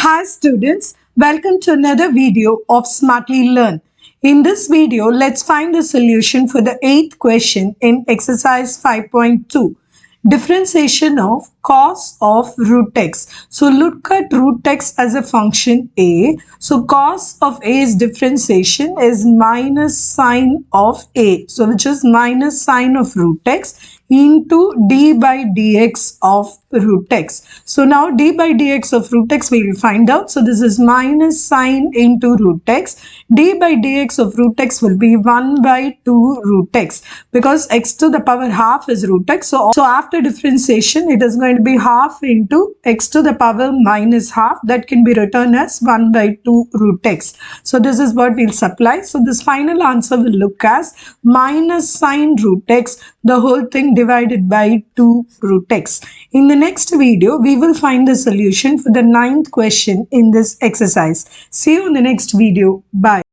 Hi students, welcome to another video of Smartly Learn. In this video, let's find the solution for the 8th question in exercise 5.2. Differentiation of cos of root x. So look at root x as a function a. So cos of a's differentiation is minus sine of a. So which is minus sine of root x into d by dx of root x. So now d by dx of root x we will find out. So this is minus sine into root x. D by dx of root x will be 1 by 2 root x because x to the power half is root x. So after differentiation it is going to be half into x to the power minus half, that can be written as 1 by 2 root x. So this is what we'll supply. So this final answer will look as minus sine root x, the whole thing divided by 2 root x. In the next video, we will find the solution for the 9th question in this exercise. See you in the next video. Bye.